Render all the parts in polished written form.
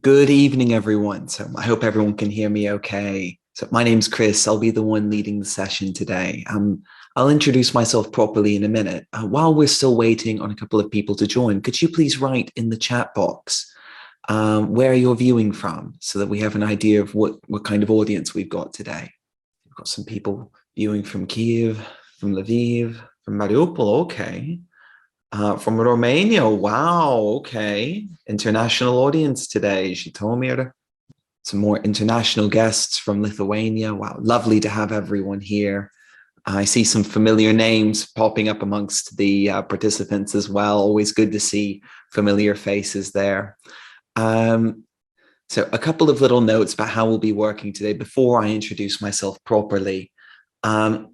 Good evening, everyone. So I hope everyone can hear me okay. So my name's Chris. I'll be the one leading the session today. I'll introduce myself properly in a minute. While we're still waiting on a couple of people to join, could you please write in the chat box where you're viewing from so that we have an idea of what kind of audience we've got today? We've got some people viewing from Kiev, from Lviv, from Mariupol. Okay. From Romania. Wow. Okay. International audience today. Zhytomyr. Some more international guests from Lithuania. Wow. Lovely to have everyone here. I see some familiar names popping up amongst the participants as well. Always good to see familiar faces there. So a couple of little notes about how we'll be working today before I introduce myself properly. Well,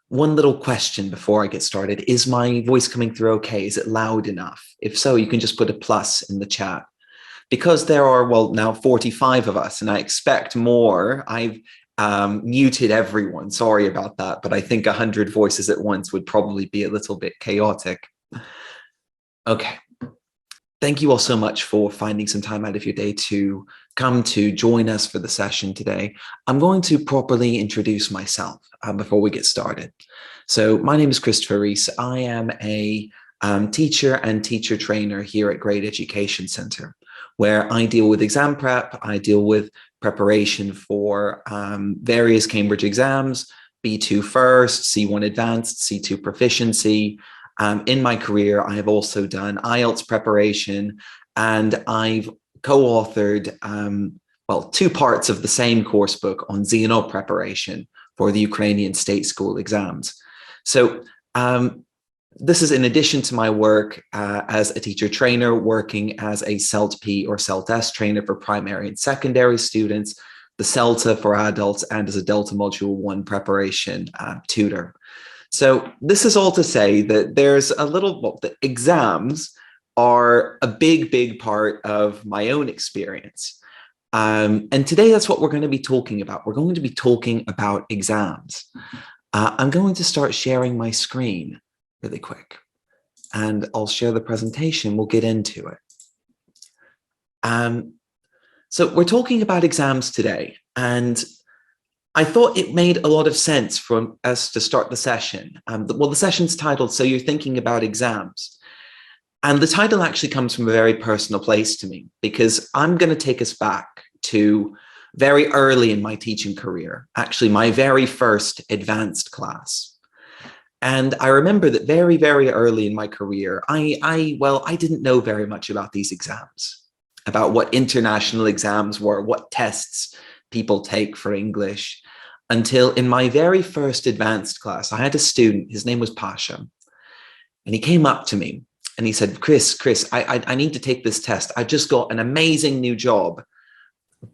one little question before I get started. Is my voice coming through okay? Is it loud enough? If so, you can just put a plus in the chat. Because there are, well, now 45 of us, and I expect more, I've muted everyone. Sorry about that, but I think 100 voices at once would probably be a little bit chaotic. Okay. Thank you all so much for finding some time out of your day to come to join us for the session today. I'm going to properly introduce myself before we get started. So my name is Christopher Reese. I am a teacher and teacher trainer here at Great Education Center, where I deal with exam prep. I deal with preparation for various Cambridge exams, B2 First, C1 Advanced, C2 Proficiency. In my career, I have also done IELTS preparation, and I've co-authored, well, two parts of the same course book on ZNO preparation for the Ukrainian state school exams. So this is in addition to my work as a teacher trainer, working as a CELT-P or CELT-S trainer for primary and secondary students, the CELTA for adults, and as a Delta Module 1 preparation tutor. So this is all to say that there's a little, well, the exams are a big part of my own experience. And today that's what we're going to be talking about. We're going to be talking about exams. I'm going to start sharing my screen really quick, and I'll share the presentation. We'll get into it. So we're talking about exams today, and I thought it made a lot of sense for us to start the session. Well, the session's titled, So You're Thinking About Exams. And the title actually comes from a very personal place to me, because I'm going to take us back to very early in my teaching career, actually my very first advanced class. And I remember that very early in my career, I didn't know very much about these exams, about what international exams were, what tests people take for English, until in my very first advanced class, I had a student, his name was Pasha, and he came up to me and he said, Chris, I need to take this test. I just got an amazing new job,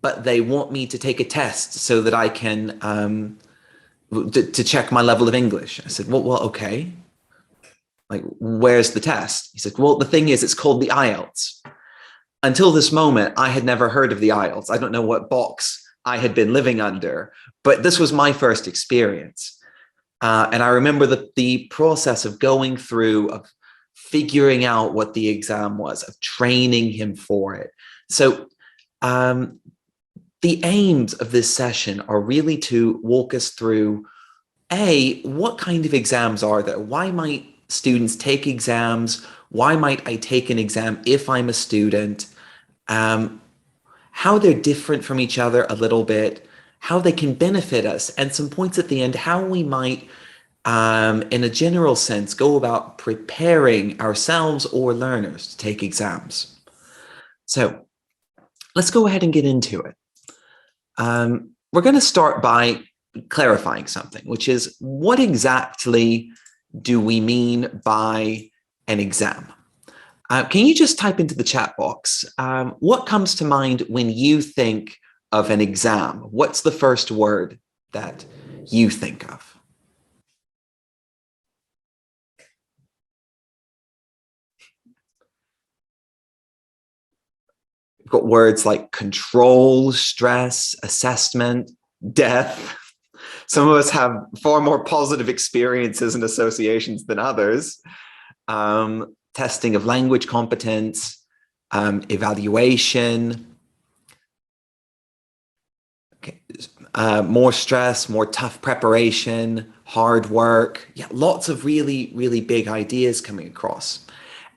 but they want me to take a test so that I can, to check my level of English. I said, well, okay. Like, where's the test? He said, well, the thing is, it's called the IELTS. Until this moment, I had never heard of the IELTS. I don't know what box I had been living under, but this was my first experience. And I remember the process of going through, of figuring out what the exam was, of training him for it. So the aims of this session are really to walk us through, what kind of exams are there? Why might students take exams? Why might I take an exam if I'm a student? How they're different from each other a little bit, how they can benefit us, and some points at the end, how we might, in a general sense, go about preparing ourselves or learners to take exams. So let's go ahead and get into it. We're going to start by clarifying something, which is, what exactly do we mean by an exam? Can you just type into the chat box, what comes to mind when you think of an exam? What's the first word that you think of? We've got words like control, stress, assessment, death. Some of us have far more positive experiences and associations than others. Testing of language competence, evaluation, okay, more stress, more tough preparation, hard work. Yeah, lots of really, really big ideas coming across.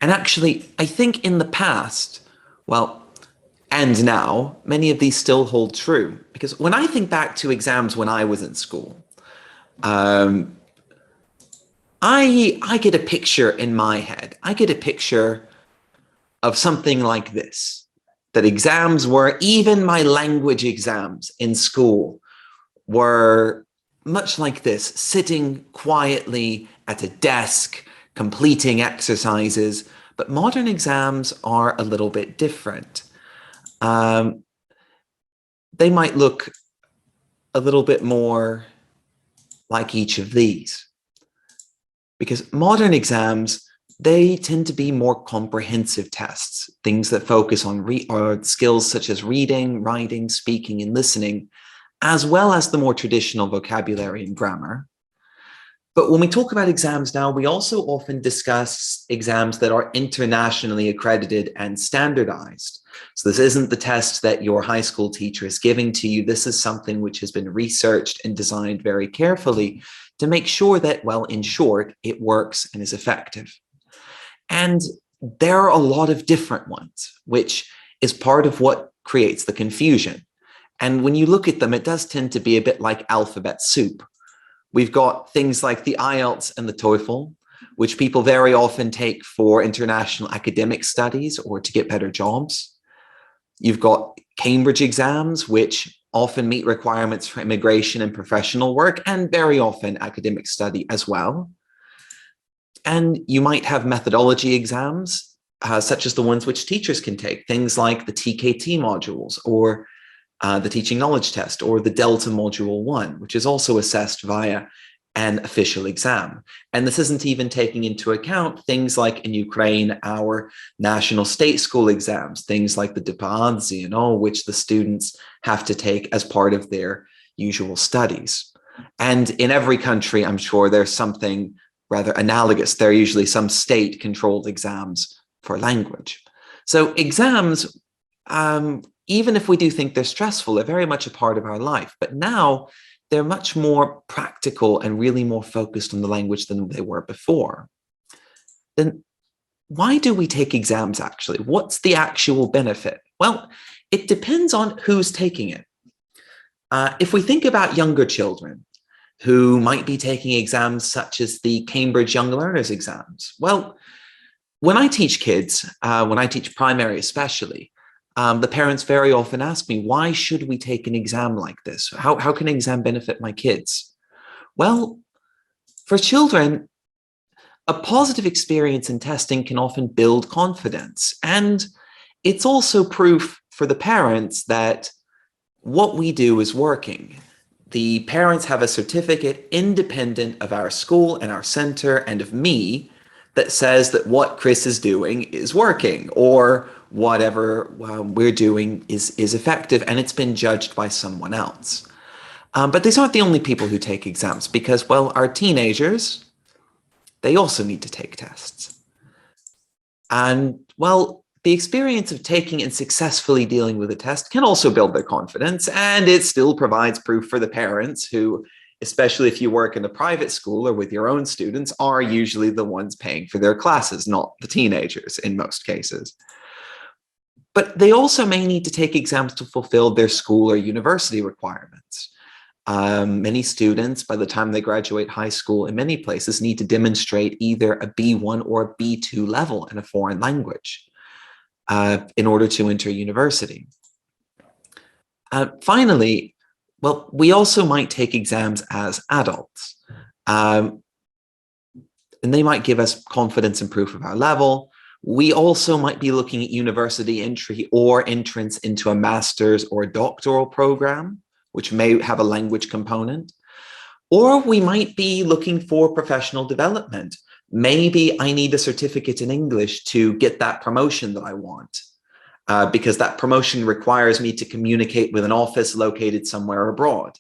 And actually, I think in the past, well, and now, many of these still hold true. Because when I think back to exams when I was in school, I get a picture in my head. I get a picture of something like this, that exams were, even my language exams in school, were much like this, sitting quietly at a desk, completing exercises. But modern exams are a little bit different. They might look a little bit more like each of these. Because modern exams, they tend to be more comprehensive tests, things that focus on skills such as reading, writing, speaking, and listening, as well as the more traditional vocabulary and grammar. But when we talk about exams now, we also often discuss exams that are internationally accredited and standardized. So this isn't the test that your high school teacher is giving to you. This is something which has been researched and designed very carefully to make sure that, well, in short, it works and is effective. And there are a lot of different ones, which is part of what creates the confusion. And when you look at them, it does tend to be a bit like alphabet soup. We've got things like the IELTS and the TOEFL, which people very often take for international academic studies or to get better jobs. You've got Cambridge exams, which often meet requirements for immigration and professional work, and very often academic study as well. And you might have methodology exams, such as the ones which teachers can take, things like the TKT modules or the teaching knowledge test or the Delta module 1, which is also assessed via an official exam. And this isn't even taking into account things like in Ukraine, our national state school exams, things like the CELT-P, ZNO, which the students have to take as part of their usual studies. And in every country, I'm sure there's something rather analogous. There are usually some state-controlled exams for language. So exams, even if we do think they're stressful, they're very much a part of our life. But now they're much more practical and really more focused on the language than they were before. Then why do we take exams actually? What's the actual benefit? Well, it depends on who's taking it. If we think about younger children who might be taking exams such as the Cambridge Young Learners exams, well, when I teach kids, when I teach primary especially, the parents very often ask me, why should we take an exam like this? How can an exam benefit my kids? Well, for children, a positive experience in testing can often build confidence. And it's also proof for the parents that what we do is working. The parents have a certificate independent of our school and our center and of me that says that what Chris is doing is working, or whatever we're doing is effective, and it's been judged by someone else. But these aren't the only people who take exams, because, well, our teenagers, they also need to take tests. And, well, the experience of taking and successfully dealing with a test can also build their confidence, and it still provides proof for the parents who, especially if you work in a private school or with your own students, are usually the ones paying for their classes, not the teenagers in most cases. But they also may need to take exams to fulfill their school or university requirements. Many students, by the time they graduate high school in many places, need to demonstrate either a B1 or a B2 level in a foreign language in order to enter university. Finally, well, we also might take exams as adults. And they might give us confidence and proof of our level. We also might be looking at university entry or entrance into a master's or a doctoral program, which may have a language component. Or we might be looking for professional development. Maybe I need a certificate in English to get that promotion that I want, because that promotion requires me to communicate with an office located somewhere abroad.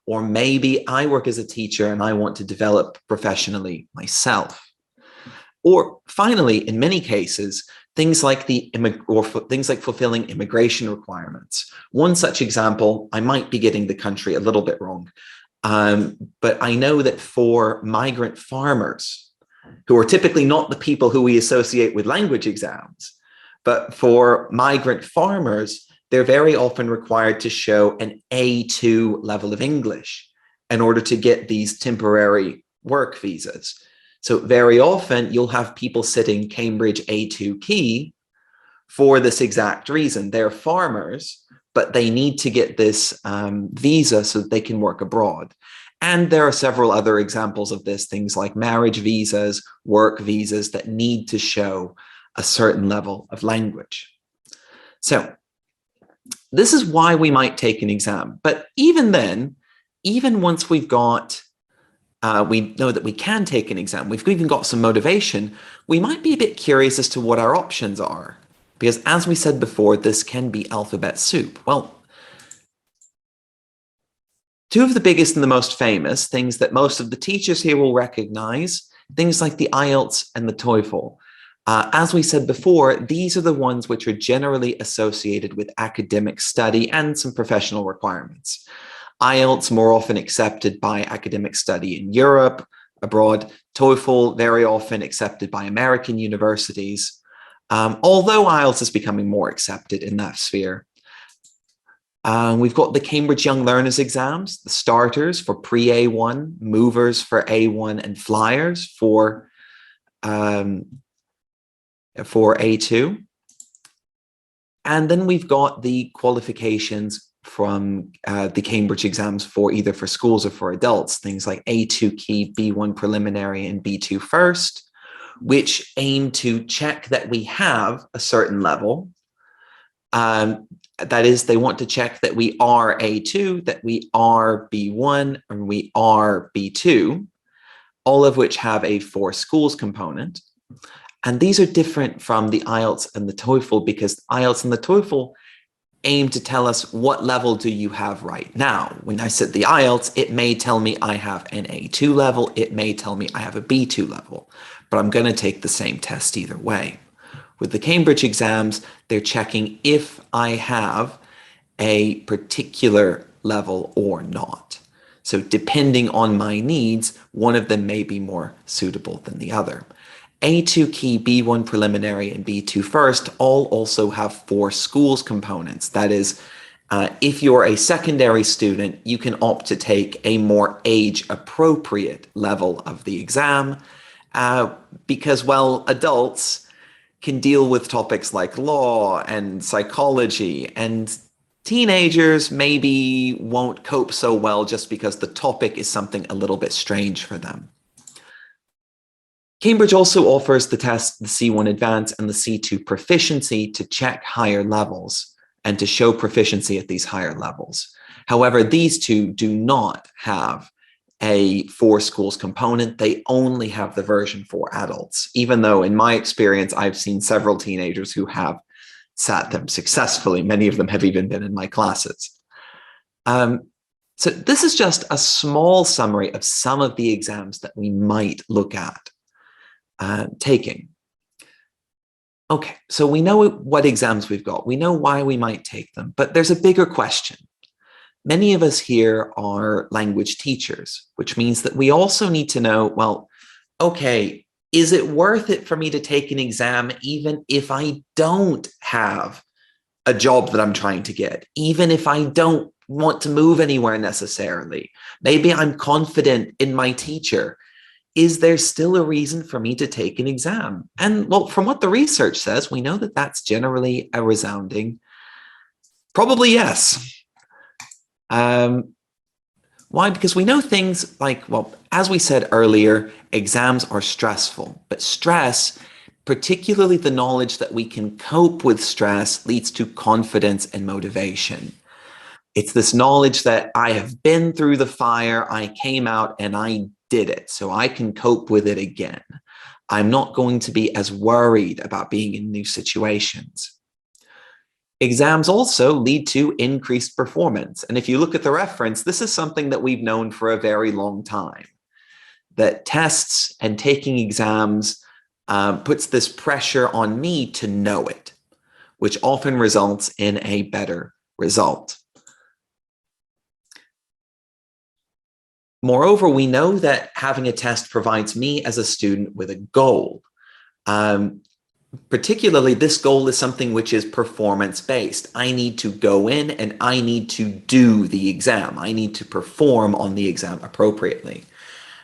Or maybe I work as a teacher and I want to develop professionally myself. Or finally, in many cases, things like things like fulfilling immigration requirements. One such example, I might be getting the country a little bit wrong, but I know that for migrant farmers, who are typically not the people who we associate with language exams, but for migrant farmers, they're very often required to show an A2 level of English in order to get these temporary work visas. So very often you'll have people sitting Cambridge A2 key for this exact reason. They're farmers, but they need to get this visa so that they can work abroad. And there are several other examples of this, things like marriage visas, work visas that need to show a certain level of language. So this is why we might take an exam. But even then, even once we've got, we know that we can take an exam, we've even got some motivation, we might be a bit curious as to what our options are. Because as we said before, this can be alphabet soup. Well, two of the biggest and the most famous things that most of the teachers here will recognize, things like the IELTS and the TOEFL. As we said before, these are the ones which are generally associated with academic study and some professional requirements. IELTS more often accepted by academic study in Europe, abroad. TOEFL very often accepted by American universities, although IELTS is becoming more accepted in that sphere. We've got the Cambridge Young Learners exams, the starters for pre-A1, movers for A1, and flyers for A2. And then we've got the qualifications from the Cambridge exams for either for schools or for adults, things like A2 key, B1 preliminary, and B2 first, which aim to check that we have a certain level. That is, they want to check that we are A2, that we are B1, and we are B2, all of which have a for schools component. And these are different from the IELTS and the TOEFL because IELTS and the TOEFL aim to tell us what level do you have right now. When I said the IELTS, it may tell me I have an A2 level, it may tell me I have a B2 level, but I'm going to take the same test either way. With the Cambridge exams, they're checking if I have a particular level or not. So depending on my needs, one of them may be more suitable than the other. A2 key, B1 preliminary, and B2 first all also have for schools components. That is, if you're a secondary student, you can opt to take a more age-appropriate level of the exam because, well, adults can deal with topics like law and psychology, and teenagers maybe won't cope so well just because the topic is something a little bit strange for them. Cambridge also offers the test, the C1 Advanced and the C2 Proficiency, to check higher levels and to show proficiency at these higher levels. However, these two do not have a for schools component. They only have the version for adults, even though in my experience, I've seen several teenagers who have sat them successfully. Many of them have even been in my classes. So this is just a small summary of some of the exams that we might look at taking. Okay, so we know what exams we've got. We know why we might take them, but there's a bigger question. Many of us here are language teachers, which means that we also need to know, well, okay, is it worth it for me to take an exam even if I don't have a job that I'm trying to get, even if I don't want to move anywhere necessarily? Maybe I'm confident in my teacher. Is there still a reason for me to take an exam? And well, from what the research says, we know that that's generally a resounding, probably yes. Why? Because we know things like, well, as we said earlier, exams are stressful, but stress, particularly the knowledge that we can cope with stress, leads to confidence and motivation. It's this knowledge that I have been through the fire, I came out and I did it, so I can cope with it again. I'm not going to be as worried about being in new situations. Exams also lead to increased performance. And if you look at the reference, this is something that we've known for a very long time, that tests and taking exams puts this pressure on me to know it, which often results in a better result. Moreover, we know that having a test provides me as a student with a goal. Particularly, this goal is something which is performance-based. I need to go in and I need to do the exam. I need to perform on the exam appropriately,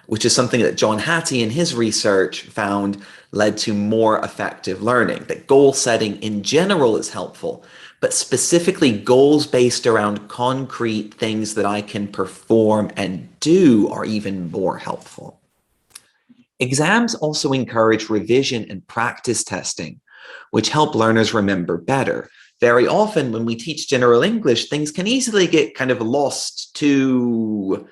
which is something that John Hattie in his research found led to more effective learning. That goal setting in general is helpful, but specifically goals based around concrete things that I can perform and do are even more helpful. Exams also encourage revision and practice testing, which help learners remember better. Very often when we teach general English, things can easily get kind of lost to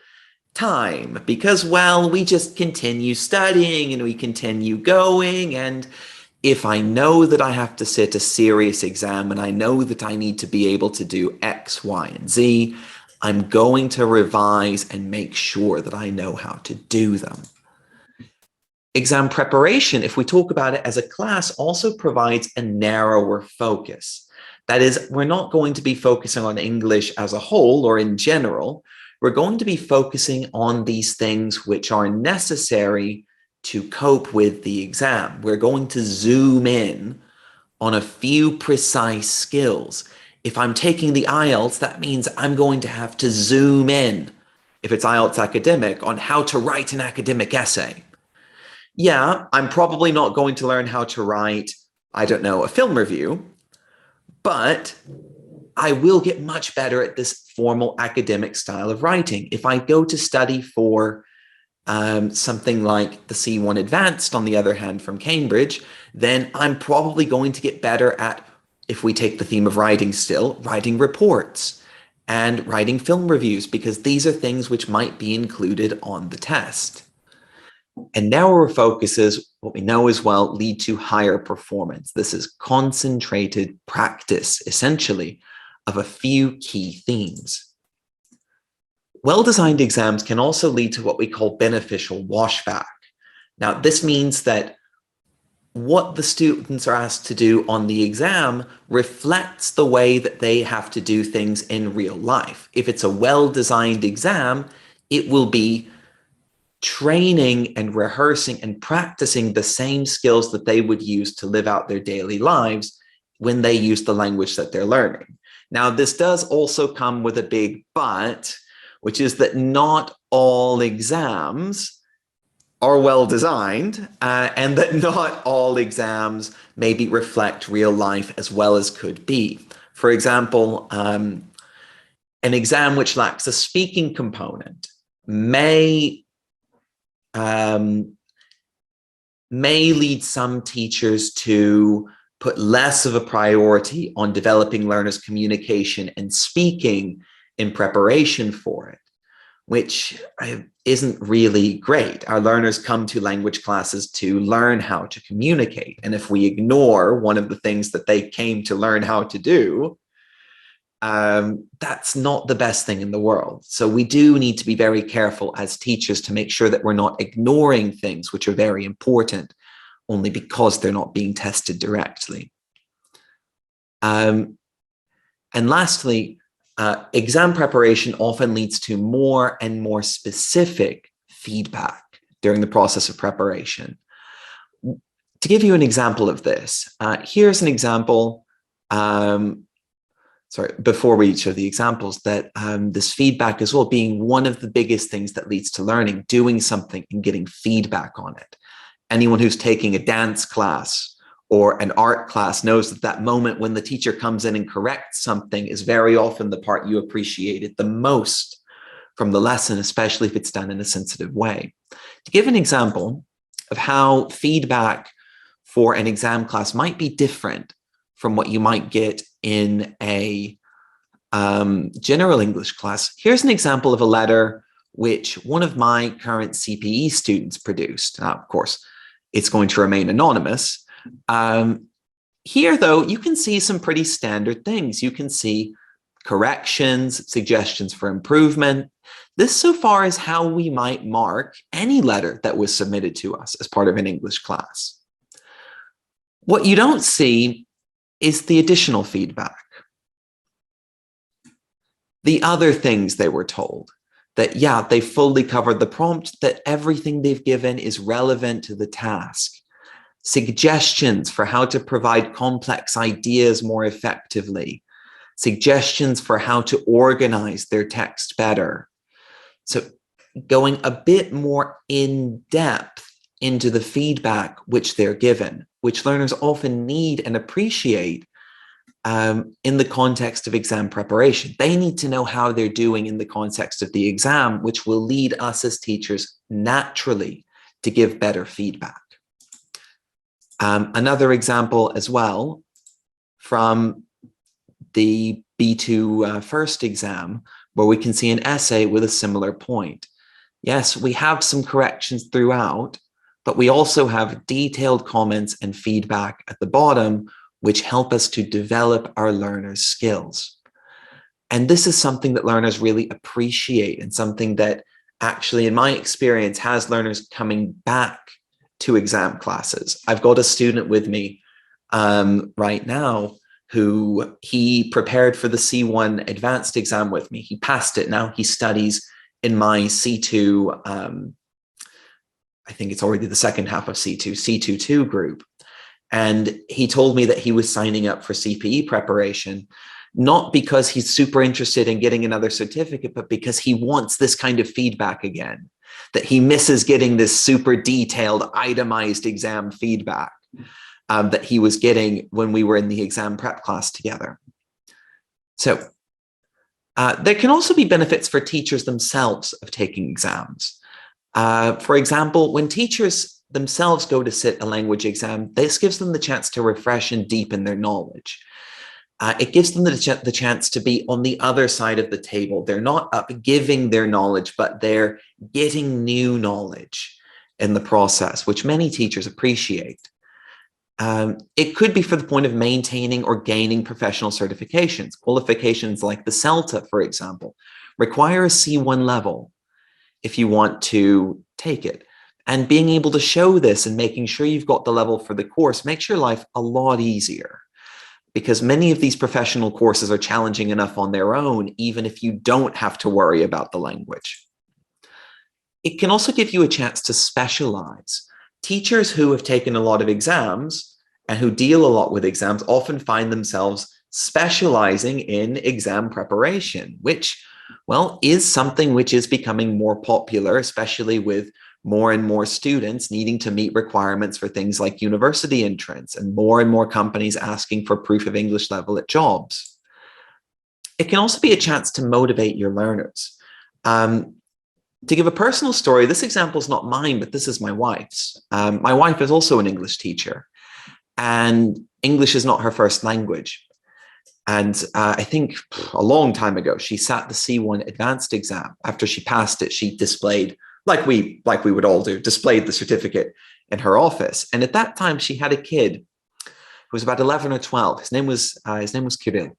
time because, well, we just continue studying and we continue going. And if I know that I have to sit a serious exam and I know that I need to be able to do X, Y, and Z, I'm going to revise and make sure that I know how to do them. Exam preparation, if we talk about it as a class, also provides a narrower focus. That is, we're not going to be focusing on English as a whole or in general. We're going to be focusing on these things which are necessary to cope with the exam. We're going to zoom in on a few precise skills. If I'm taking the IELTS, that means I'm going to have to zoom in, if it's IELTS academic, on how to write an academic essay. Yeah, I'm probably not going to learn how to write, I don't know, a film review, but I will get much better at this formal academic style of writing. If I go to study for something like the C1 Advanced, on the other hand, from Cambridge, then I'm probably going to get better at, if we take the theme of writing still, writing reports and writing film reviews, because these are things which might be included on the test. And narrower focuses, what we know as well, lead to higher performance. This is concentrated practice, essentially, of a few key themes. Well-designed exams can also lead to what we call beneficial washback. Now, this means that what the students are asked to do on the exam reflects the way that they have to do things in real life. If it's a well-designed exam, it will be training and rehearsing and practicing the same skills that they would use to live out their daily lives when they use the language that they're learning. Now, this does also come with a big but, which is that not all exams are well designed and that not all exams maybe reflect real life as well as could be. For example, an exam which lacks a speaking component may lead some teachers to put less of a priority on developing learners' communication and speaking in preparation for it, which isn't really great. Our learners come to language classes to learn how to communicate. And if we ignore one of the things that they came to learn how to do, that's not the best thing in the world. So we do need to be very careful as teachers to make sure that we're not ignoring things which are very important only because they're not being tested directly. And lastly, exam preparation often leads to more and more specific feedback during the process of preparation. To give you an example of this, here's an example before we show the examples, that this feedback as well being one of the biggest things that leads to learning, doing something and getting feedback on it. Anyone who's taking a dance class or an art class knows that that moment when the teacher comes in and corrects something is very often the part you appreciated the most from the lesson, especially if it's done in a sensitive way. To give an example of how feedback for an exam class might be different from what you might get in a general English class, here's an example of a letter which one of my current CPE students produced. Now, of course, it's going to remain anonymous. Here, though, you can see some pretty standard things. You can see corrections, suggestions for improvement. This so far is how we might mark any letter that was submitted to us as part of an English class. What you don't see is the additional feedback. The other things they were told, that, yeah, they fully covered the prompt, that everything they've given is relevant to the task. Suggestions for how to provide complex ideas more effectively. Suggestions for how to organize their text better. So going a bit more in depth into the feedback which they're given, which learners often need and appreciate in the context of exam preparation. They need to know how they're doing in the context of the exam, which will lead us as teachers naturally to give better feedback. Another example as well from the B2 first exam, where we can see an essay with a similar point. Yes, we have some corrections throughout, but we also have detailed comments and feedback at the bottom, which help us to develop our learners' skills. And this is something that learners really appreciate, and something that actually, in my experience, has learners coming back to exam classes. I've got a student with me right now who he prepared for the C1 advanced exam with me. He passed it. Now he studies in my C2, I think it's already the second half of C2 group. And he told me that he was signing up for CPE preparation, not because he's super interested in getting another certificate, but because he wants this kind of feedback again, that he misses getting this super detailed, itemized exam feedback that he was getting when we were in the exam prep class together. So there can also be benefits for teachers themselves of taking exams. For example, when teachers themselves go to sit a language exam, this gives them the chance to refresh and deepen their knowledge. It gives them the chance to be on the other side of the table. They're not giving their knowledge, but they're getting new knowledge in the process, which many teachers appreciate. It could be for the point of maintaining or gaining professional certifications. Qualifications like the CELTA, for example, require a C1 level if you want to take it. And being able to show this and making sure you've got the level for the course makes your life a lot easier, because many of these professional courses are challenging enough on their own, even if you don't have to worry about the language. It can also give you a chance to specialize. Teachers who have taken a lot of exams and who deal a lot with exams often find themselves specializing in exam preparation, which, well, is something which is becoming more popular, especially with more and more students needing to meet requirements for things like university entrance, and more companies asking for proof of English level at jobs. It can also be a chance to motivate your learners. To give a personal story, this example is not mine, but this is my wife's. My wife is also an English teacher, and English is not her first language. And I think a long time ago, she sat the C1 advanced exam. After she passed it, she displayed, like we would all do, displayed the certificate in her office. And at that time, she had a kid who was about 11 or 12. His name was Kirill.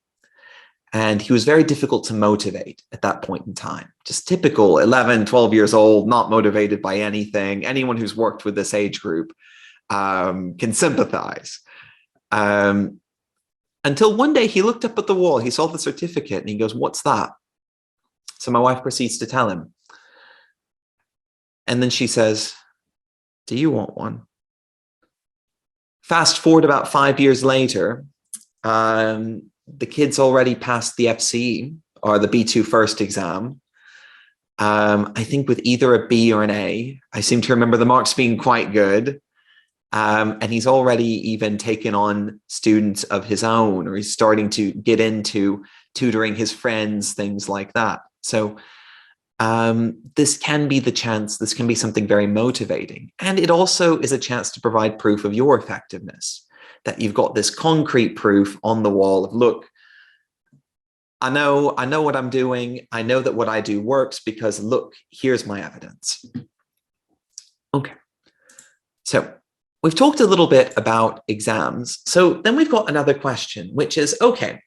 And he was very difficult to motivate at that point in time. Just typical 11, 12 years old, not motivated by anything. Anyone who's worked with this age group can sympathize. Until one day he looked up at the wall, he saw the certificate and he goes, "What's that?" So my wife proceeds to tell him. And then she says, "Do you want one?" Fast forward about 5 years later, the kid's already passed the FCE, or the B2 first exam. I think with either a B or an A. I seem to remember the marks being quite good. And he's already even taken on students of his own, or he's starting to get into tutoring his friends, things like that. So this can be the chance, this can be something very motivating. And it also is a chance to provide proof of your effectiveness, that you've got this concrete proof on the wall of, look, I know what I'm doing. I know that what I do works because, look, here's my evidence. Okay. So we've talked a little bit about exams. So then we've got another question, which is, okay,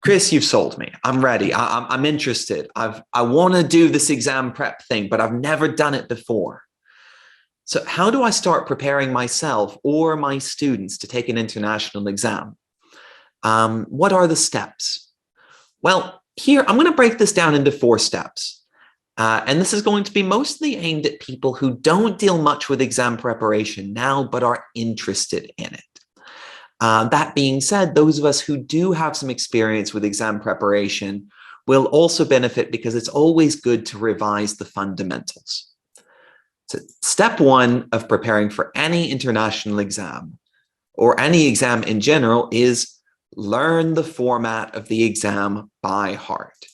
Chris, you've sold me. I'm ready. I'm interested. I want to do this exam prep thing, but I've never done it before. So how do I start preparing myself or my students to take an international exam? What are the steps? Well, here, I'm going to break this down into 4 steps. And this is going to be mostly aimed at people who don't deal much with exam preparation now, but are interested in it. That being said, those of us who do have some experience with exam preparation will also benefit because it's always good to revise the fundamentals. So step 1 of preparing for any international exam or any exam in general is learn the format of the exam by heart.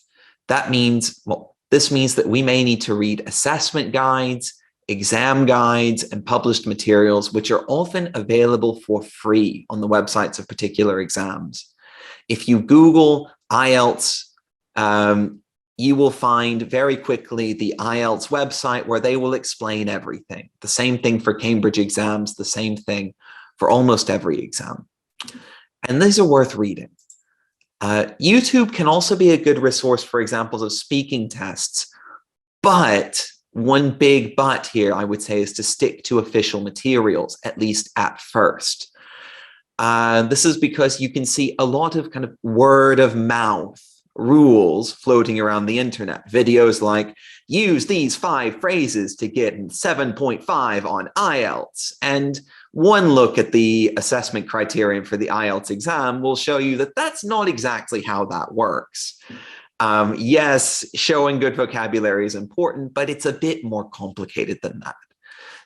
That means, well, this means that we may need to read assessment guides, exam guides, and published materials, which are often available for free on the websites of particular exams. If you Google IELTS, you will find very quickly the IELTS website where they will explain everything. The same thing for Cambridge exams, the same thing for almost every exam. And these are worth reading. YouTube can also be a good resource for examples of speaking tests, but one big but here, I would say, is to stick to official materials, at least at first. This is because you can see a lot of kind of word of mouth rules floating around the internet. Videos like, use these 5 phrases to get 7.5 on IELTS. And one look at the assessment criterion for the IELTS exam will show you that that's not exactly how that works. Yes, showing good vocabulary is important, but it's a bit more complicated than that.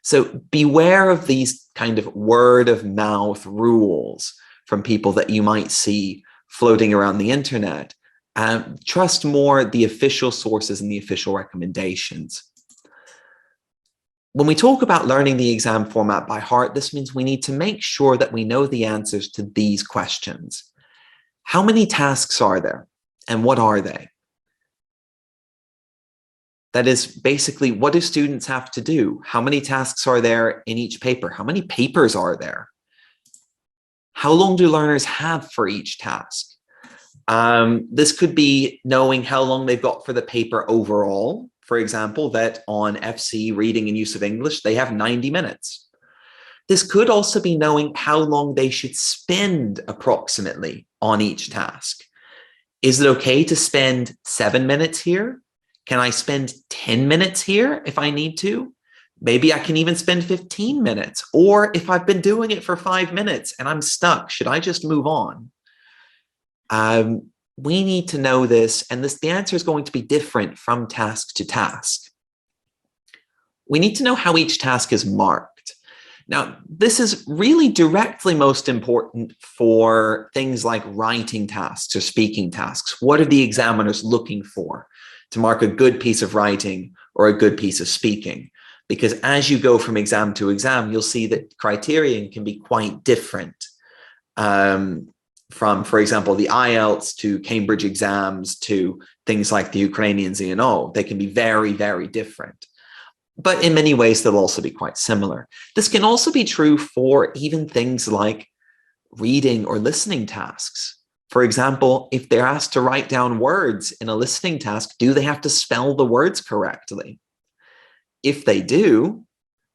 So beware of these kind of word of mouth rules from people that you might see floating around the internet. Trust more the official sources and the official recommendations. When we talk about learning the exam format by heart, this means we need to make sure that we know the answers to these questions. How many tasks are there? And what are they? That is basically, what do students have to do? How many tasks are there in each paper? How many papers are there? How long do learners have for each task? This could be knowing how long they've got for the paper overall. For example, that on FC, reading and use of English, they have 90 minutes. This could also be knowing how long they should spend approximately on each task. Is it okay to spend 7 minutes here? Can I spend 10 minutes here if I need to? Maybe I can even spend 15 minutes. Or if I've been doing it for 5 minutes and I'm stuck, should I just move on? We need to know this, and the answer is going to be different from task to task. We need to know how each task is marked. Now, this is really directly most important for things like writing tasks or speaking tasks. What are the examiners looking for to mark a good piece of writing or a good piece of speaking? Because as you go from exam to exam, you'll see that criterion can be quite different. From, for example, the IELTS to Cambridge exams to things like the Ukrainian ZNO, they can be very, very different. But in many ways, they'll also be quite similar. This can also be true for even things like reading or listening tasks. For example, if they're asked to write down words in a listening task, do they have to spell the words correctly? If they do,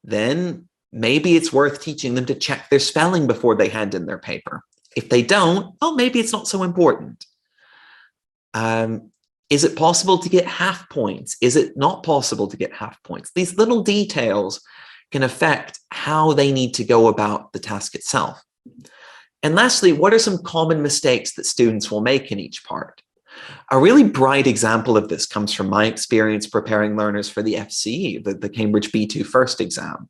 then maybe it's worth teaching them to check their spelling before they hand in their paper. If they don't, well, maybe it's not so important. Is it possible to get half points? Is it not possible to get half points? These little details can affect how they need to go about the task itself. And lastly, what are some common mistakes that students will make in each part? A really bright example of this comes from my experience preparing learners for the FCE, the Cambridge B2 first exam.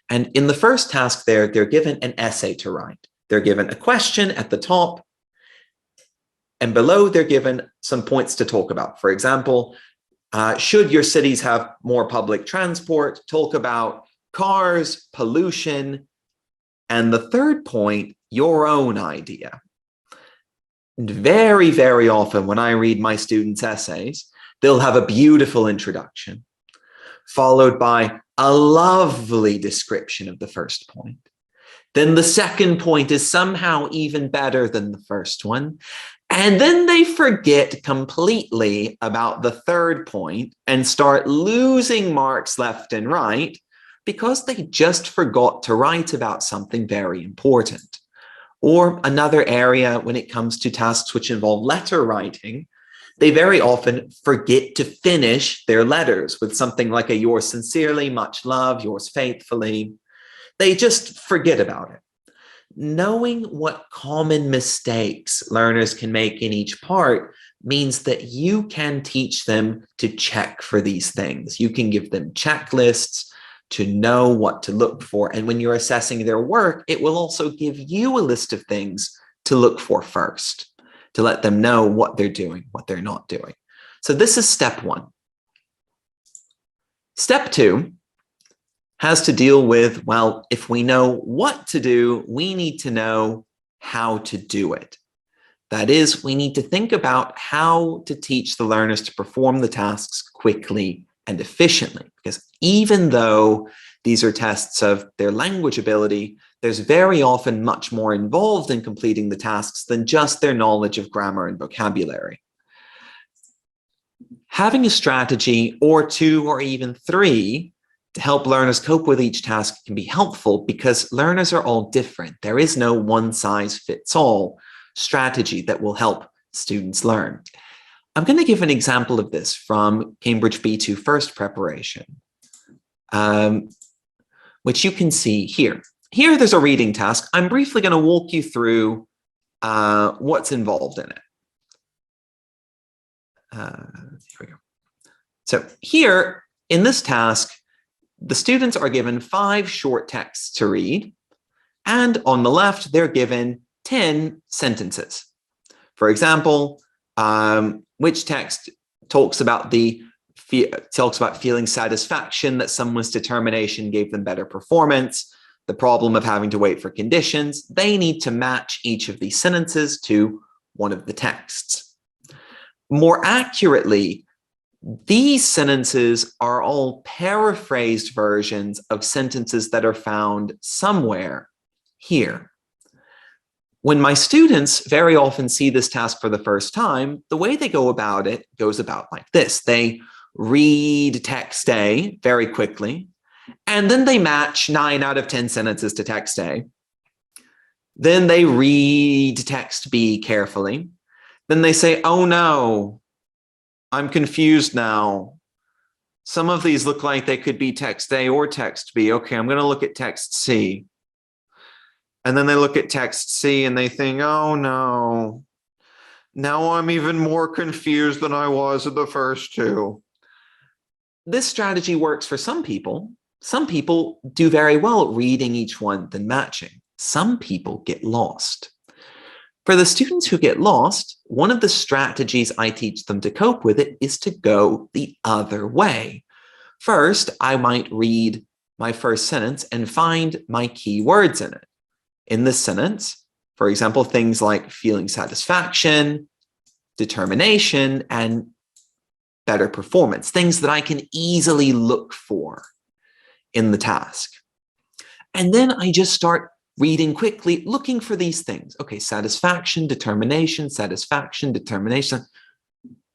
And in the first task there, they're given an essay to write. They're given a question at the top, and below they're given some points to talk about. For example, should your cities have more public transport? Talk about cars, pollution, and the third point, your own idea. And very, very often when I read my students' essays, they'll have a beautiful introduction, followed by a lovely description of the first point. Then the second point is somehow even better than the first one. And then they forget completely about the third point and start losing marks left and right because they just forgot to write about something very important. Or another area when it comes to tasks which involve letter writing, they very often forget to finish their letters with something like a yours sincerely, much love, yours faithfully. They just forget about it. Knowing what common mistakes learners can make in each part means that you can teach them to check for these things. You can give them checklists to know what to look for. And when you're assessing their work, it will also give you a list of things to look for first, to let them know what they're doing, what they're not doing. So this is step one. Step two has to deal with, well, if we know what to do, we need to know how to do it. That is, we need to think about how to teach the learners to perform the tasks quickly and efficiently, because even though these are tests of their language ability, there's very often much more involved in completing the tasks than just their knowledge of grammar and vocabulary. Having a strategy or two or even three to help learners cope with each task can be helpful because learners are all different. There is no one-size-fits-all strategy that will help students learn. I'm going to give an example of this from Cambridge B2 First preparation, which you can see here. Here, there's a reading task. I'm briefly going to walk you through what's involved in it. Here we go. So here, in this task, the students are given 5 short texts to read, and on the left, they're given 10 sentences. For example, which text talks about feeling satisfaction that someone's determination gave them better performance, the problem of having to wait for conditions. They need to match each of these sentences to one of the texts. More accurately, these sentences are all paraphrased versions of sentences that are found somewhere here. When my students very often see this task for the first time, the way they go about it goes about like this. They read text A very quickly, and then they match 9 out of 10 sentences to text A. Then they read text B carefully. Then they say, oh no, I'm confused now. Some of these look like they could be text A or text B. Okay, I'm going to look at text C. And then they look at text C and they think, oh no, now I'm even more confused than I was at the first two. This strategy works for some people. Some people do very well at reading each one, then matching. Some people get lost. For the students who get lost, one of the strategies I teach them to cope with it is to go the other way. First, I might read my first sentence and find my key words in it. In this sentence, for example, things like feeling satisfaction, determination, and better performance, things that I can easily look for in the task. And then I just start reading quickly, looking for these things. Okay, satisfaction, determination, satisfaction, determination.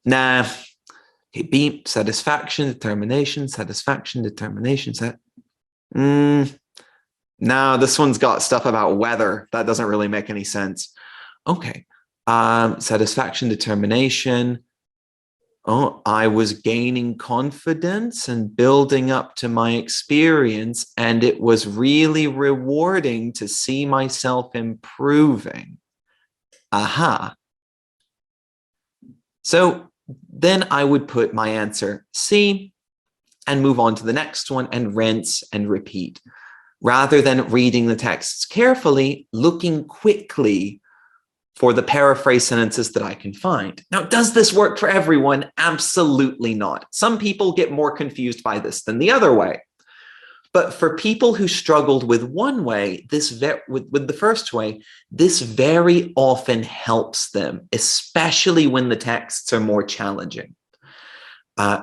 Nah. Okay, B, satisfaction, determination, satisfaction, determination. No, this one's got stuff about weather. That doesn't really make any sense. Okay, satisfaction, determination. Oh, I was gaining confidence and building up to my experience, and it was really rewarding to see myself improving. Aha. So then I would put my answer C and move on to the next one and rinse and repeat. Rather than reading the texts carefully, looking quickly for the paraphrase sentences that I can find. Now, does this work for everyone? Absolutely not. Some people get more confused by this than the other way. But for people who struggled with one way, with the first way, this very often helps them, especially when the texts are more challenging.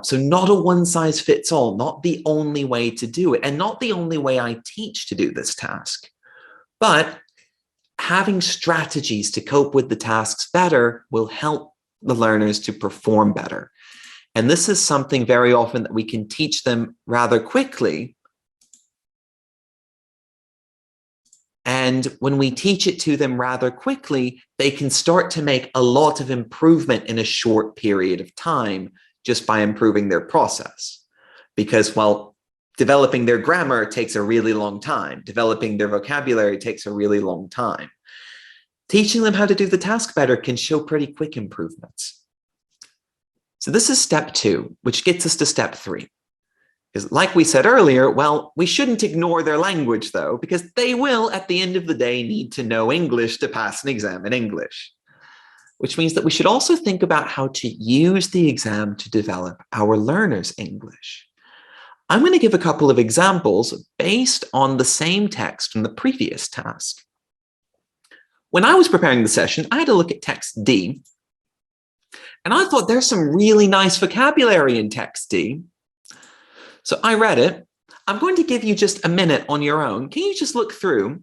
So not a one-size-fits-all, not the only way to do it, and not the only way I teach to do this task. But having strategies to cope with the tasks better will help the learners to perform better. And this is something very often that we can teach them rather quickly And when we teach it to them rather quickly, they can start to make a lot of improvement in a short period of time just by improving their process. Because, well, developing their grammar takes a really long time. Developing their vocabulary takes a really long time. Teaching them how to do the task better can show pretty quick improvements. So this is step 2, which gets us to step 3. Because like we said earlier, well, we shouldn't ignore their language, though, because they will, at the end of the day, need to know English to pass an exam in English. Which means that we should also think about how to use the exam to develop our learners' English. I'm going to give a couple of examples based on the same text from the previous task. When I was preparing the session, I had to look at text D, and I thought there's some really nice vocabulary in text D. So I read it. I'm going to give you just a minute on your own. Can you just look through?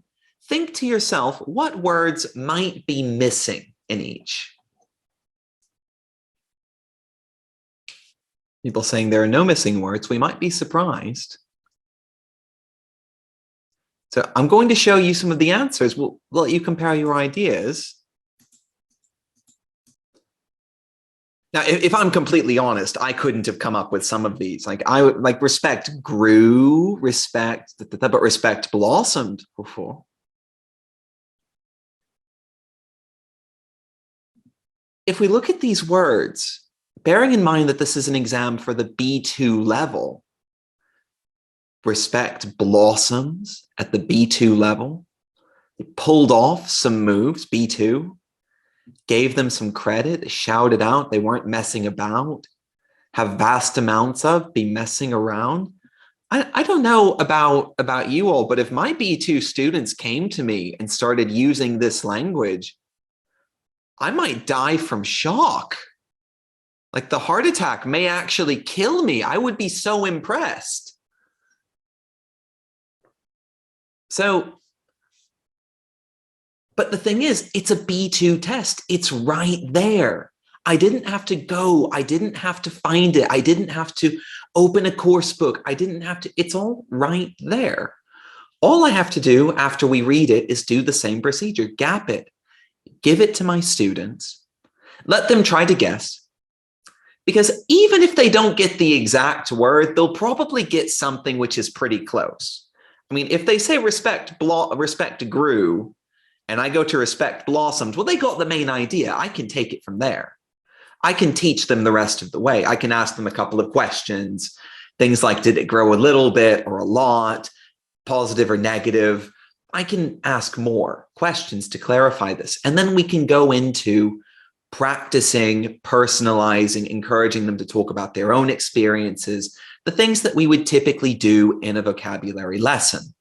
Think to yourself what words might be missing in each. People saying there are no missing words. We might be surprised. So I'm going to show you some of the answers. We'll let you compare your ideas. Now, if I'm completely honest, I couldn't have come up with some of these. Like I would like respect grew, respect, but respect blossomed before. If we look at these words, bearing in mind that this is an exam for the B2 level, respect blossoms at the B2 level, they pulled off some moves, B2, gave them some credit, shouted out, they weren't messing about, have vast amounts of, be messing around. I don't know about you all, but if my B2 students came to me and started using this language, I might die from shock. Like the heart attack may actually kill me. I would be so impressed. So, but the thing is, it's a B2 test. It's right there. I didn't have to go. I didn't have to find it. I didn't have to open a course book. I didn't have to, it's all right there. All I have to do after we read it is do the same procedure, gap it, give it to my students, let them try to guess. Because even if they don't get the exact word, they'll probably get something which is pretty close. I mean, if they say respect grew, and I go to respect blossomed, well, they got the main idea. I can take it from there. I can teach them the rest of the way. I can ask them a couple of questions, things like, did it grow a little bit or a lot, positive or negative? I can ask more questions to clarify this. And then we can go into practicing, personalizing, encouraging them to talk about their own experiences, the things that we would typically do in a vocabulary lesson.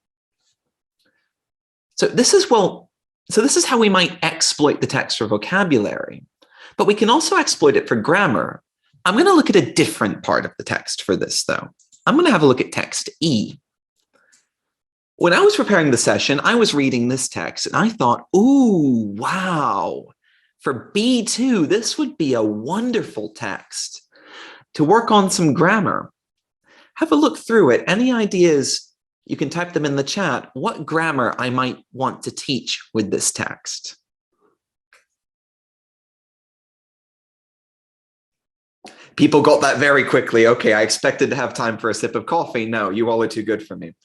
So this is how we might exploit the text for vocabulary, but we can also exploit it for grammar. I'm going to look at a different part of the text for this, though. I'm going to have a look at text E. When I was preparing the session, I was reading this text and I thought, ooh, wow, for B2, this would be a wonderful text to work on some grammar. Have a look through it. Any ideas? You can type them in the chat. What grammar I might want to teach with this text? People got that very quickly. Okay, I expected to have time for a sip of coffee. No, you all are too good for me.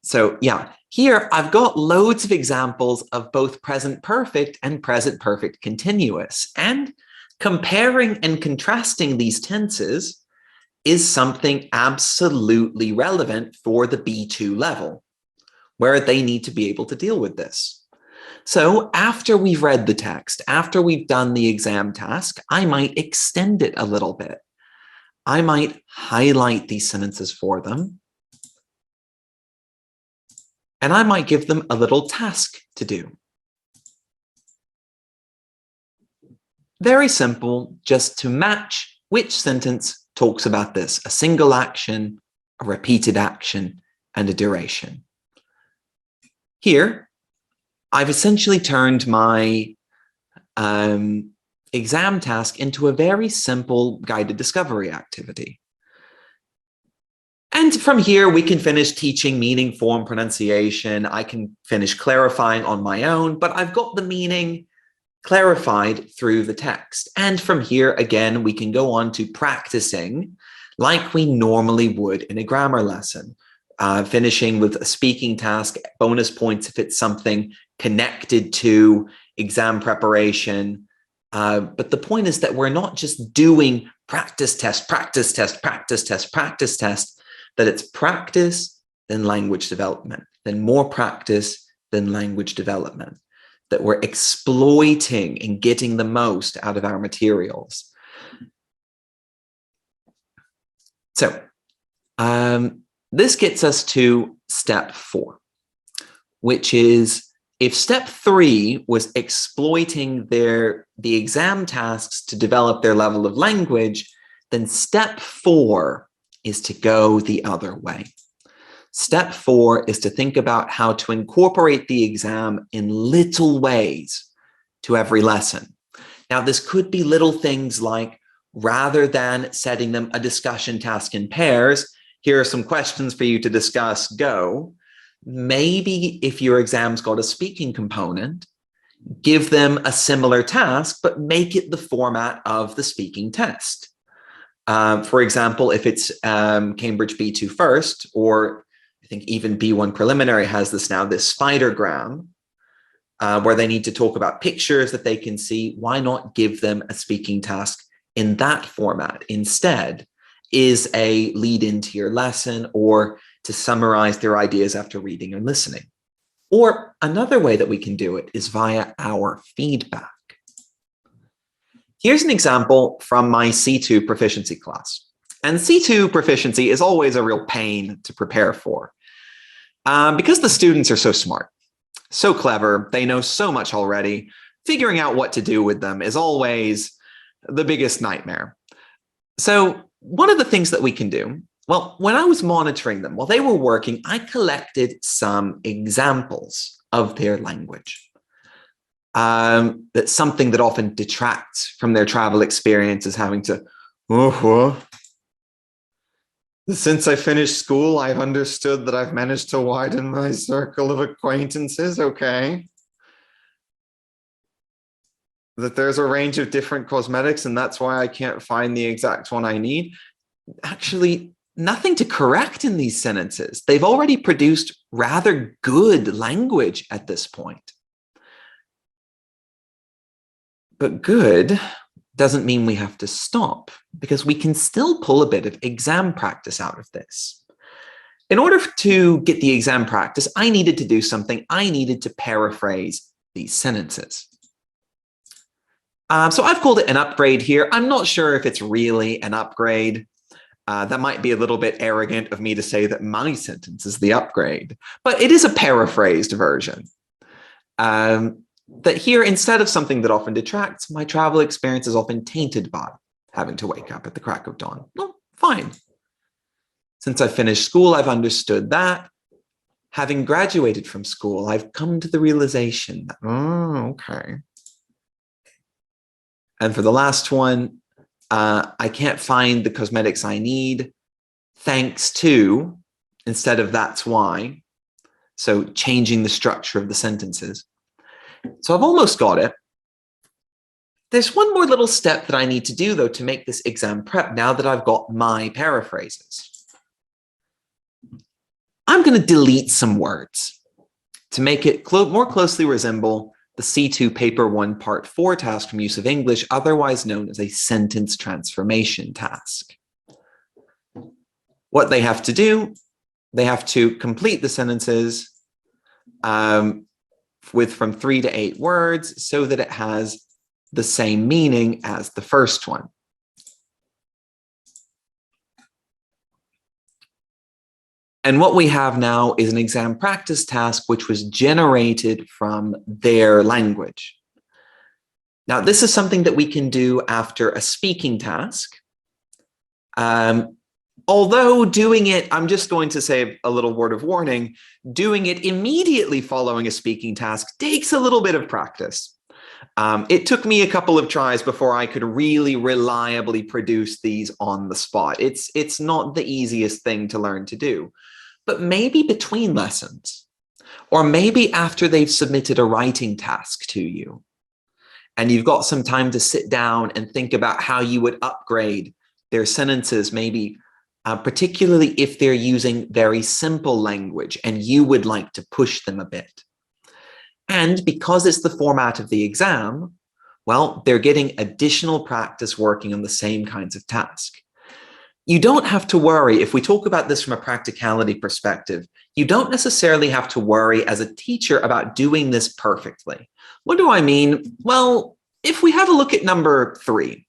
So yeah, here I've got loads of examples of both present perfect and present perfect continuous. And comparing and contrasting these tenses is something absolutely relevant for the B2 level, where they need to be able to deal with this. So after we've read the text, after we've done the exam task, I might extend it a little bit. I might highlight these sentences for them. And I might give them a little task to do. Very simple, just to match which sentence talks about this, a single action, a repeated action, and a duration. Here, I've essentially turned my exam task into a very simple guided discovery activity. And from here, we can finish teaching meaning, form, pronunciation. I can finish clarifying on my own, but I've got the meaning clarified through the text. And from here, again, we can go on to practicing like we normally would in a grammar lesson, finishing with a speaking task, bonus points if it's something connected to exam preparation. But the point is that we're not just doing practice test, practice test, practice test, practice test, that it's practice, then language development, then more practice, then language development, that we're exploiting and getting the most out of our materials. So this gets us to step 4, which is if step 3 was exploiting the exam tasks to develop their level of language, then step 4 is to go the other way. Step 4 is to think about how to incorporate the exam in little ways to every lesson. Now, this could be little things like, rather than setting them a discussion task in pairs, here are some questions for you to discuss, go. Maybe if your exam's got a speaking component, give them a similar task, but make it the format of the speaking test. For example, if it's Cambridge B2 first, or I think even B1 preliminary has this now, this spidergram, where they need to talk about pictures that they can see, why not give them a speaking task in that format instead? Is a lead into your lesson or to summarize their ideas after reading and listening. Or another way that we can do it is via our feedback. Here's an example from my C2 Proficiency class. And C2 Proficiency is always a real pain to prepare for because the students are so smart, so clever, they know so much already. Figuring out what to do with them is always the biggest nightmare. So one of the things that we can do, well, when I was monitoring them, while they were working, I collected some examples of their language. That's something that often detracts from their travel experience, is having to, since I finished school, I've understood that I've managed to widen my circle of acquaintances, okay. That there's a range of different cosmetics and that's why I can't find the exact one I need. Actually, nothing to correct in these sentences. They've already produced rather good language at this point. But good doesn't mean we have to stop, because we can still pull a bit of exam practice out of this. In order to get the exam practice, I needed to do something. I needed to paraphrase these sentences. So I've called it an upgrade here. I'm not sure if it's really an upgrade. That might be a little bit arrogant of me to say that my sentence is the upgrade, but it is a paraphrased version. That here, instead of something that often detracts, my travel experience is often tainted by having to wake up at the crack of dawn. Well, fine. Since I finished school, I've understood that. Having graduated from school, I've come to the realization that, okay. And for the last one, I can't find the cosmetics I need, thanks to, instead of that's why. So changing the structure of the sentences. So I've almost got it. There's one more little step that I need to do, though, to make this exam prep now that I've got my paraphrases. I'm going to delete some words to make it more closely resemble the C2 Paper 1 Part 4 task from Use of English, otherwise known as a sentence transformation task. What they have to do, they have to complete the sentences with from 3 to 8 words so that it has the same meaning as the first one. And what we have now is an exam practice task which was generated from their language. Now, this is something that we can do after a speaking task. Although doing it, I'm just going to say a little word of warning, doing it immediately following a speaking task takes a little bit of practice. It took me a couple of tries before I could really reliably produce these on the spot. It's not the easiest thing to learn to do, but maybe between lessons, or maybe after they've submitted a writing task to you, and you've got some time to sit down and think about how you would upgrade their sentences, maybe particularly if they're using very simple language and you would like to push them a bit. And because it's the format of the exam, well, they're getting additional practice working on the same kinds of tasks. You don't have to worry, if we talk about this from a practicality perspective, you don't necessarily have to worry as a teacher about doing this perfectly. What do I mean? Well, if we have a look at number 3,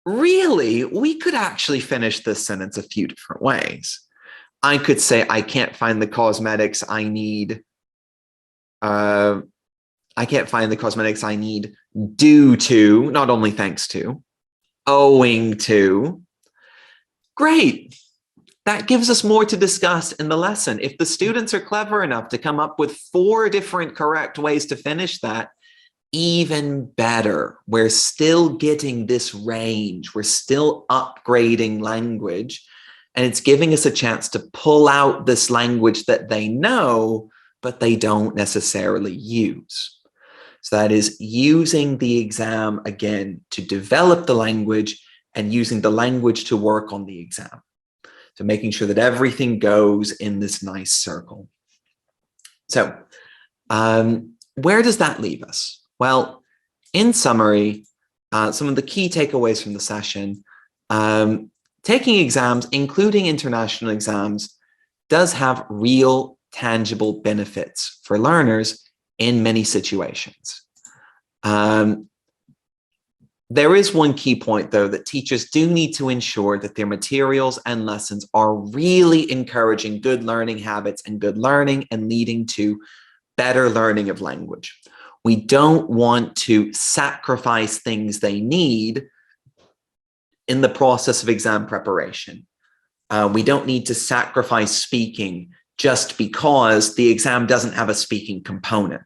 really, we could actually finish this sentence a few different ways. I could say, I can't find the cosmetics I need. I can't find the cosmetics I need due to, not only thanks to, owing to. Great. That gives us more to discuss in the lesson. If the students are clever enough to come up with 4 different correct ways to finish that, even better. We're still getting this range. We're still upgrading language, and it's giving us a chance to pull out this language that they know, but they don't necessarily use. So that is using the exam again to develop the language and using the language to work on the exam. So making sure that everything goes in this nice circle. So where does that leave us? Well, in summary, some of the key takeaways from the session, taking exams, including international exams, does have real tangible benefits for learners in many situations. There is one key point, though, that teachers do need to ensure that their materials and lessons are really encouraging good learning habits and good learning and leading to better learning of language. We don't want to sacrifice things they need in the process of exam preparation. We don't need to sacrifice speaking just because the exam doesn't have a speaking component.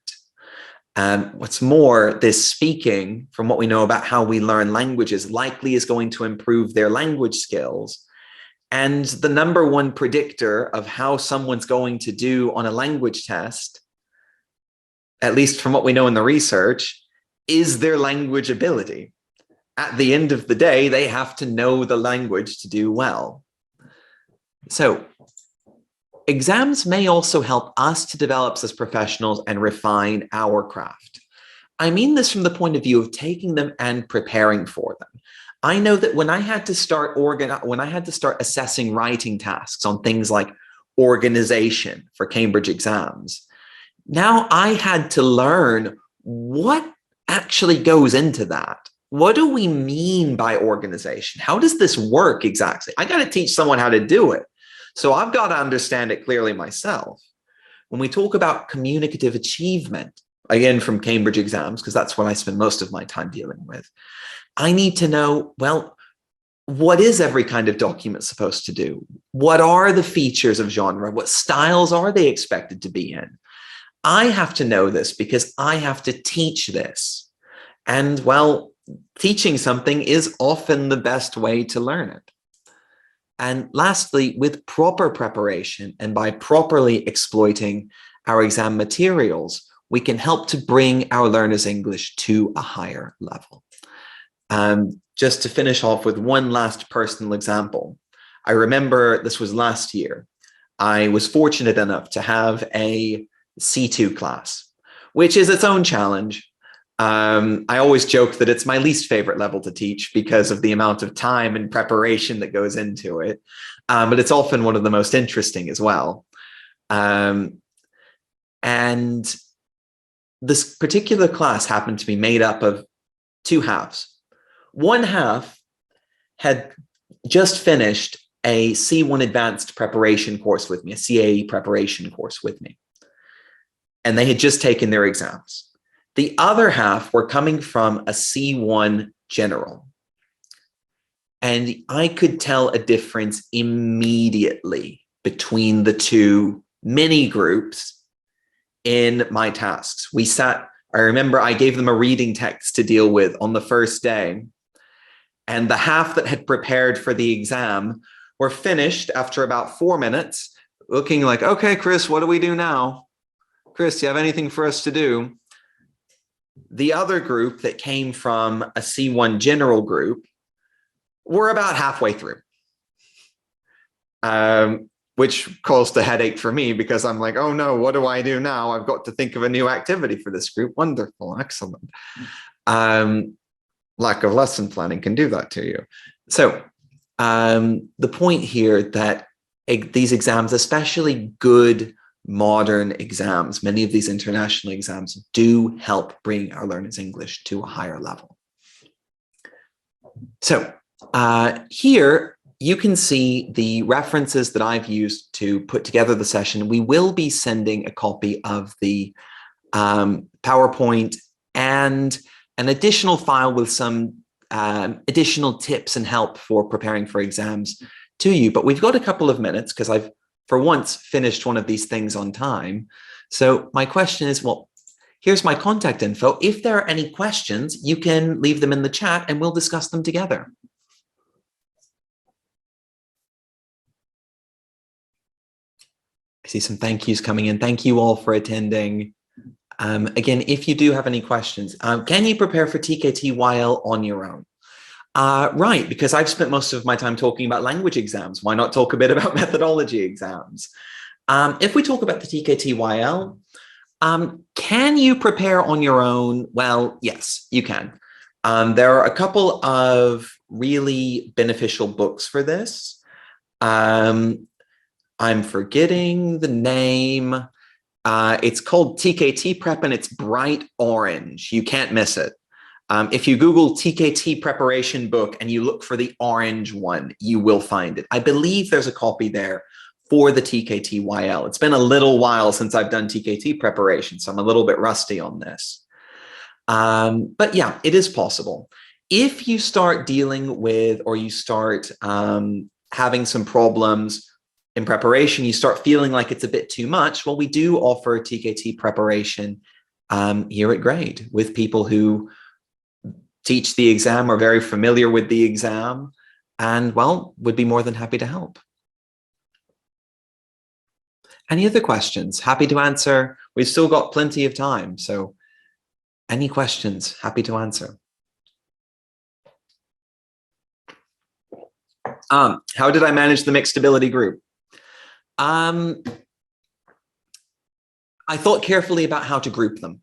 What's more, this speaking, from what we know about how we learn languages, likely is going to improve their language skills. And the number one predictor of how someone's going to do on a language test, at least from what we know in the research, is their language ability. At the end of the day, they have to know the language to do well. So exams may also help us to develop as professionals and refine our craft. I mean this from the point of view of taking them and preparing for them. I know that when I had to start assessing writing tasks on things like organization for Cambridge exams, now I had to learn what actually goes into that. What do we mean by organization? How does this work exactly? I got to teach someone how to do it. So I've got to understand it clearly myself. When we talk about communicative achievement, again, from Cambridge exams, because that's what I spend most of my time dealing with, I need to know, well, what is every kind of document supposed to do? What are the features of genre? What styles are they expected to be in? I have to know this because I have to teach this. And well, teaching something is often the best way to learn it. And lastly, with proper preparation and by properly exploiting our exam materials, we can help to bring our learners' English to a higher level. Just to finish off with one last personal example, I remember this was last year. I was fortunate enough to have a C2 class, which is its own challenge. I always joke that it's my least favorite level to teach because of the amount of time and preparation that goes into it. But it's often one of the most interesting as well. And this particular class happened to be made up of 2 halves. One half had just finished a C1 advanced preparation course with me, a CAE preparation course with me. And they had just taken their exams. The other half were coming from a C1 general. And I could tell a difference immediately between the 2 mini groups in my tasks. We sat I remember I gave them a reading text to deal with on the first day. And the half that had prepared for the exam were finished after about 4 minutes, looking like, okay, Chris, what do we do now? Chris, do you have anything for us to do? The other group that came from a C1 general group were about halfway through, which caused a headache for me because I'm like, oh no, what do I do now? I've got to think of a new activity for this group. Wonderful, excellent. Lack of lesson planning can do that to you. So the point here that these exams, especially good modern exams, many of these international exams do help bring our learners' English to a higher level. So here you can see the references that I've used to put together the session. We will be sending a copy of the PowerPoint and an additional file with some additional tips and help for preparing for exams to you. But we've got a couple of minutes because I've, for once, finished one of these things on time. So my question is, well, here's my contact info. If there are any questions, you can leave them in the chat and we'll discuss them together. I see some thank yous coming in. Thank you all for attending. Again, if you do have any questions, can you prepare for TKT-YL on your own? Right, because I've spent most of my time talking about language exams. Why not talk a bit about methodology exams? If we talk about the TKT-YL, can you prepare on your own? Well, yes, you can. There are a couple of really beneficial books for this. I'm forgetting the name. It's called TKT Prep and it's bright orange. You can't miss it. If you Google TKT preparation book and you look for the orange one, you will find it. I believe there's a copy there for the TKT-YL. It's been a little while since I've done TKT preparation, so I'm a little bit rusty on this. But yeah, it is possible. If you start dealing with, or you start having some problems in preparation, you start feeling like it's a bit too much, well, we do offer TKT preparation here at Grade with people who teach the exam, are very familiar with the exam, and, well, would be more than happy to help. Any other questions? Happy to answer. We've still got plenty of time, so any questions, happy to answer. How did I manage the mixed ability group? I thought carefully about how to group them.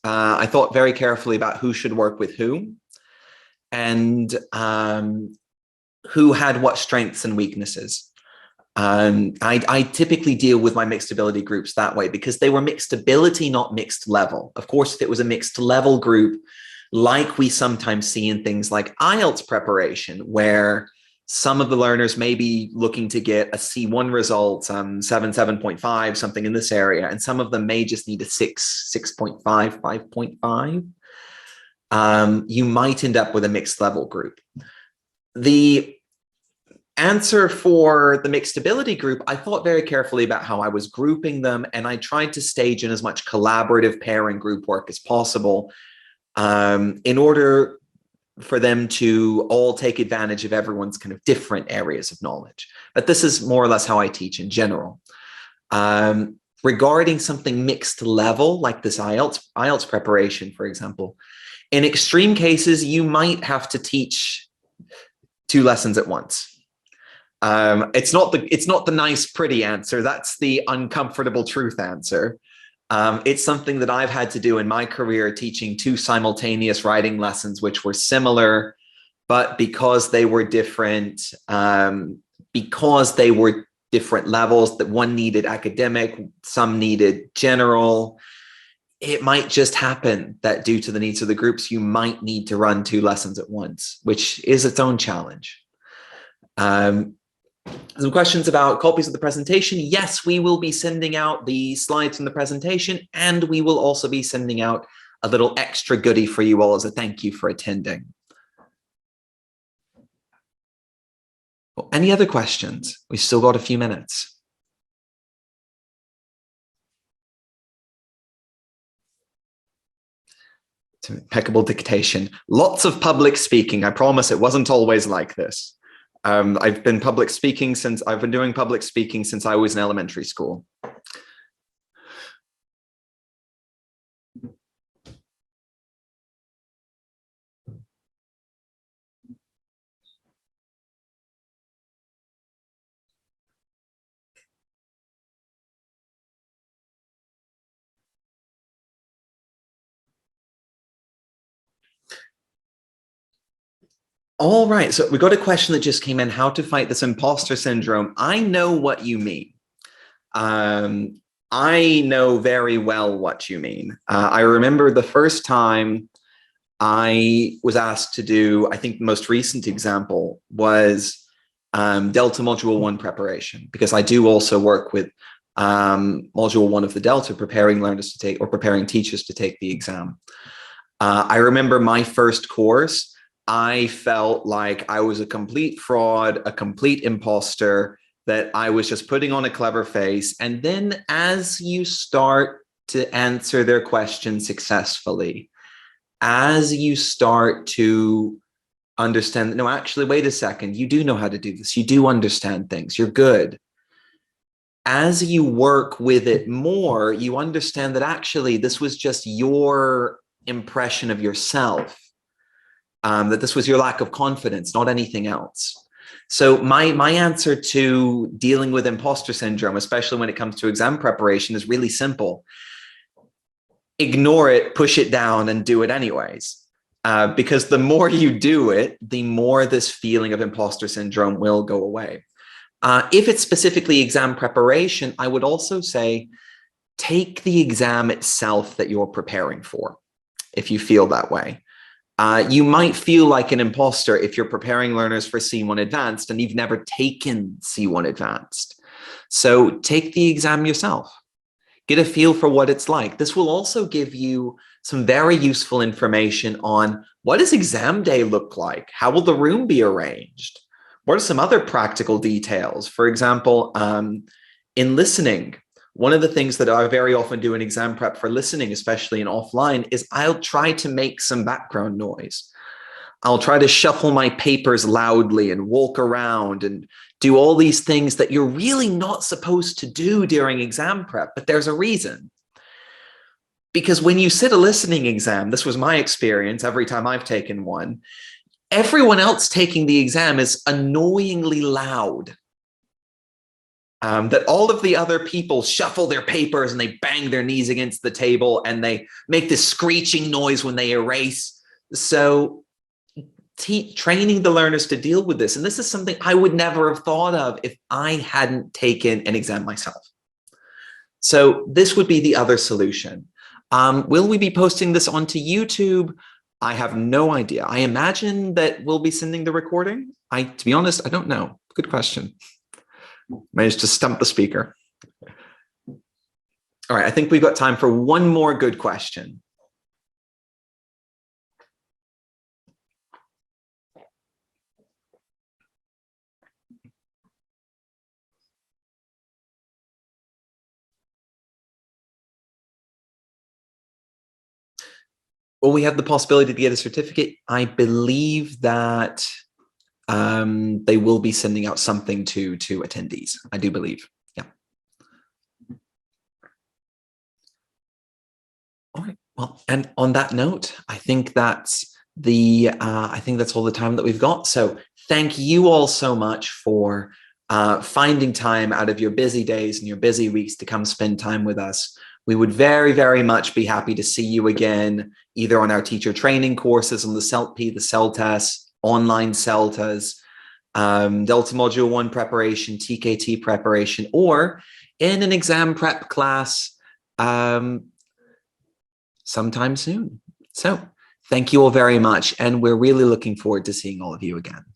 I thought very carefully about who should work with who and who had what strengths and weaknesses. I typically deal with my mixed ability groups that way because they were mixed ability, not mixed level. Of course, if it was a mixed level group, like we sometimes see in things like IELTS preparation, where some of the learners may be looking to get a C1 result, 7.5, something in this area, and some of them may just need a 6.5, 5.5. You might end up with a mixed level group. The answer for the mixed ability group, I thought very carefully about how I was grouping them, and I tried to stage in as much collaborative pair and group work as possible in order for them to all take advantage of everyone's kind of different areas of knowledge. But this is more or less how I teach in general. Regarding something mixed level, like this IELTS preparation, for example, in extreme cases, you might have to teach 2 lessons at once. It's not the nice, pretty answer. That's the uncomfortable truth answer. It's something that I've had to do in my career, teaching 2 simultaneous writing lessons, which were similar, but because they were different, levels, that one needed academic, some needed general, it might just happen that due to the needs of the groups, you might need to run 2 lessons at once, which is its own challenge. Some questions about copies of the presentation. Yes, we will be sending out the slides from the presentation, and we will also be sending out a little extra goodie for you all as a thank you for attending. Well, any other questions? We've still got a few minutes. Impeccable dictation. Lots of public speaking. I promise it wasn't always like this. I've been doing public speaking since I was in elementary school. All right, so we got a question that just came in, how to fight this imposter syndrome. I know what you mean. I know very well what you mean. I remember the first time I was asked to do, I think the most recent example was Delta Module 1 preparation, because I do also work with Module 1 of the Delta, preparing learners to take, or preparing teachers to take the exam. I remember my first course, I felt like I was a complete fraud, a complete imposter, that I was just putting on a clever face. And then as you start to answer their questions successfully, as you start to understand, no, actually, wait a second, you do know how to do this. You do understand things. You're good. As you work with it more, you understand that actually this was just your impression of yourself, that this was your lack of confidence, not anything else. So my answer to dealing with imposter syndrome, especially when it comes to exam preparation, is really simple. Ignore it, push it down, and do it anyways. Because the more you do it, the more this feeling of imposter syndrome will go away. If it's specifically exam preparation, I would also say, take the exam itself that you're preparing for, if you feel that way. You might feel like an imposter if you're preparing learners for C1 Advanced and you've never taken C1 Advanced. So take the exam yourself. Get a feel for what it's like. This will also give you some very useful information on what does exam day look like? How will the room be arranged? What are some other practical details? For example, in listening, one of the things that I very often do in exam prep for listening, especially in offline, is I'll try to make some background noise. I'll try to shuffle my papers loudly and walk around and do all these things that you're really not supposed to do during exam prep, but there's a reason. Because when you sit a listening exam, this was my experience every time I've taken one, everyone else taking the exam is annoyingly loud. That all of the other people shuffle their papers and they bang their knees against the table and they make this screeching noise when they erase. So training the learners to deal with this, and this is something I would never have thought of if I hadn't taken an exam myself. So this would be the other solution. Will we be posting this onto YouTube? I have no idea. I imagine that we'll be sending the recording. To be honest, I don't know. Good question. Managed to stump the speaker. All right, I think we've got time for one more good question. Well, we have the possibility to get a certificate. I believe that they will be sending out something to attendees. I do believe. Yeah. All right. Well, and on that note, I think that's all the time that we've got. So thank you all so much for finding time out of your busy days and your busy weeks to come spend time with us. We would very, very much be happy to see you again, either on our teacher training courses on the CELT-P, the CELTAs, online CELTAs, Delta Module 1 preparation, TKT preparation, or in an exam prep class sometime soon. So thank you all very much. And we're really looking forward to seeing all of you again.